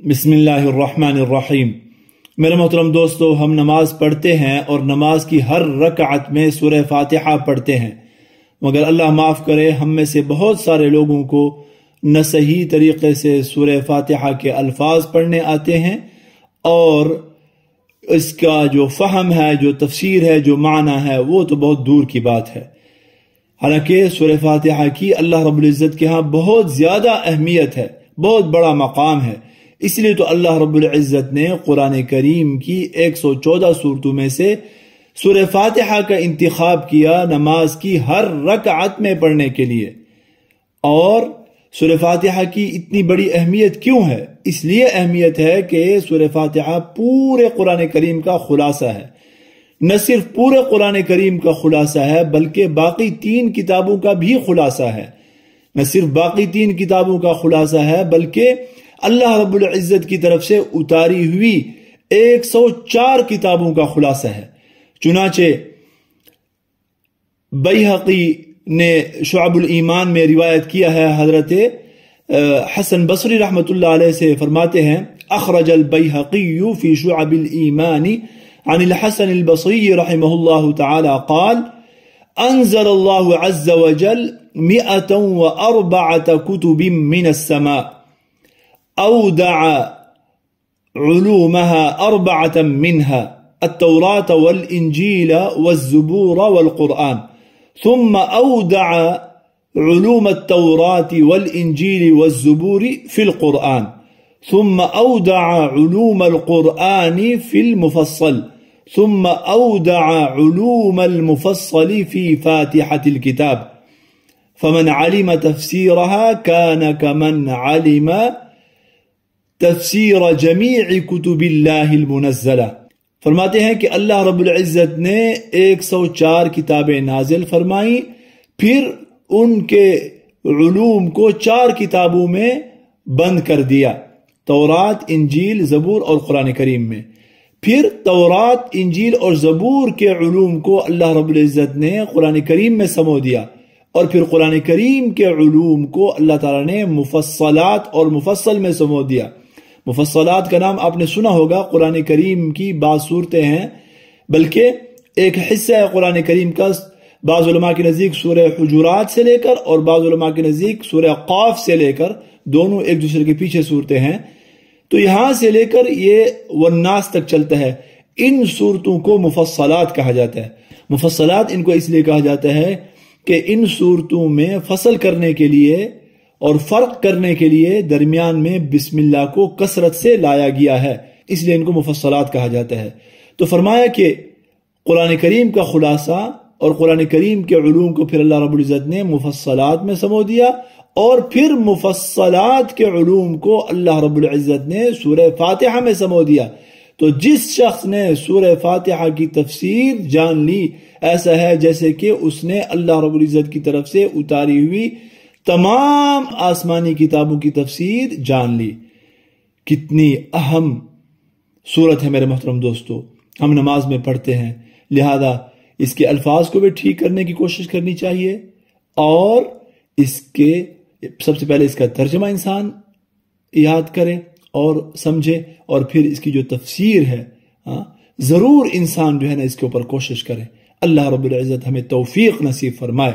بسم اللہ الرحمن الرحیم۔ میرے محترم دوستو، ہم نماز پڑھتے ہیں اور نماز کی ہر رکعت میں سورہ فاتحہ پڑھتے ہیں، مگر اللہ معاف کرے ہم میں سے بہت سارے لوگوں کو نہ صحیح طریقے سے سورہ فاتحہ کے الفاظ پڑھنے آتے ہیں اور اس کا جو فہم ہے، جو تفسیر ہے، جو معنی ہے، وہ تو بہت دور کی بات ہے۔ حالانکہ سورہ فاتحہ کی اللہ رب العزت کے ہاں بہت زیادہ اہمیت ہے، بہت بڑا مقام ہے۔ اس لیے تو اللہ رب العزت نے قرآن کریم کی 114 صورتوں میں سے سورہ فاتحہ کا انتخاب کیا نماز کی ہر رکعت میں پڑھنے کے لیے۔ اور سورہ فاتحہ کی اتنی بڑی اہمیت کیوں ہے؟ اس لیے اہمیت ہے کہ سورہ فاتحہ پورے قرآن کریم کا خلاصہ ہے۔ نہ صرف پورے قرآن کریم کا خلاصہ ہے بلکہ باقی 3 کتابوں کا بھی خلاصہ ہے۔ نہ صرف باقی 3 کتابوں کا خلاصہ ہے بلکہ اللہ رب العزت کی طرف سے اتاری ہوئی 104 کتابوں کا خلاصہ ہے۔ چنانچہ بیہقی نے شعب الایمان میں روایت کیا ہے، حضرت حسن بصری رحمۃ اللہ علیہ سے فرماتے ہیں، اخرج البیہقی فی شعب الایمان عن الحسن البصری رحمہ اللہ تعالی قال انزل اللہ عز وجل 104 كتب من السماء أودع علومها 4 منها التوراة والإنجيل والزبور والقرآن، ثم أودع علوم التوراة والإنجيل والزبور في القرآن، ثم أودع علوم القرآن في المفصل، ثم أودع علوم المفصل في فاتحة الكتاب، فمن علم تفسيرها كان كمن علم تفسیر جمیع کتب اللہ المنزلہ۔ فرماتے ہیں کہ اللہ رب العزت نے 104 کتابیں نازل فرمائیں، پھر ان کے علوم کو 4 کتابوں میں بند کر دیا، تورات، انجیل، زبور اور قرآن کریم میں۔ پھر تورات، انجیل اور زبور کے علوم کو اللہ رب العزت نے قرآن کریم میں سمو دیا، اور پھر قرآن کریم کے علوم کو اللہ تعالیٰ نے مفصلات اور مفصل میں سمو دیا۔ مفصلات کا نام آپ نے سنا ہوگا، قرآن کریم کی بعض صورتیں ہیں، بلکہ ایک حصہ ہے قرآن کریم کا، بعض علماء کے نزدیک سورہ حجرات سے لے کر اور بعض علماء کے نزدیک سورہ قاف سے لے کر، دونوں ایک دوسرے کے پیچھے صورتیں ہیں، تو یہاں سے لے کر یہ والناس تک چلتا ہے۔ ان صورتوں کو مفصلات کہا جاتا ہے۔ مفصلات ان کو اس لیے کہا جاتا ہے کہ ان صورتوں میں فصل کرنے کے لیے اور فرق کرنے کے لیے درمیان میں بسم اللہ کو کثرت سے لایا گیا ہے، اس لیے ان کو مفصلات کہا جاتا ہے۔ تو فرمایا کہ قرآن کریم کا خلاصہ اور قرآن کریم کے علوم کو پھر اللہ رب العزت نے مفصلات میں سمو دیا، اور پھر مفصلات کے علوم کو اللہ رب العزت نے سورہ فاتحہ میں سمو دیا۔ تو جس شخص نے سورہ فاتحہ کی تفسیر جان لی، ایسا ہے جیسے کہ اس نے اللہ رب العزت کی طرف سے اتاری ہوئی تمام آسمانی کتابوں کی تفسیر جان لی۔ کتنی اہم صورت ہے میرے محترم دوستو، ہم نماز میں پڑھتے ہیں، لہذا اس کے الفاظ کو بھی ٹھیک کرنے کی کوشش کرنی چاہیے، اور اس کے سب سے پہلے اس کا ترجمہ انسان یاد کرے اور سمجھے، اور پھر اس کی جو تفسیر ہے ضرور انسان جو ہے نا اس کے اوپر کوشش کرے۔ اللہ رب العزت ہمیں توفیق نصیب فرمائے۔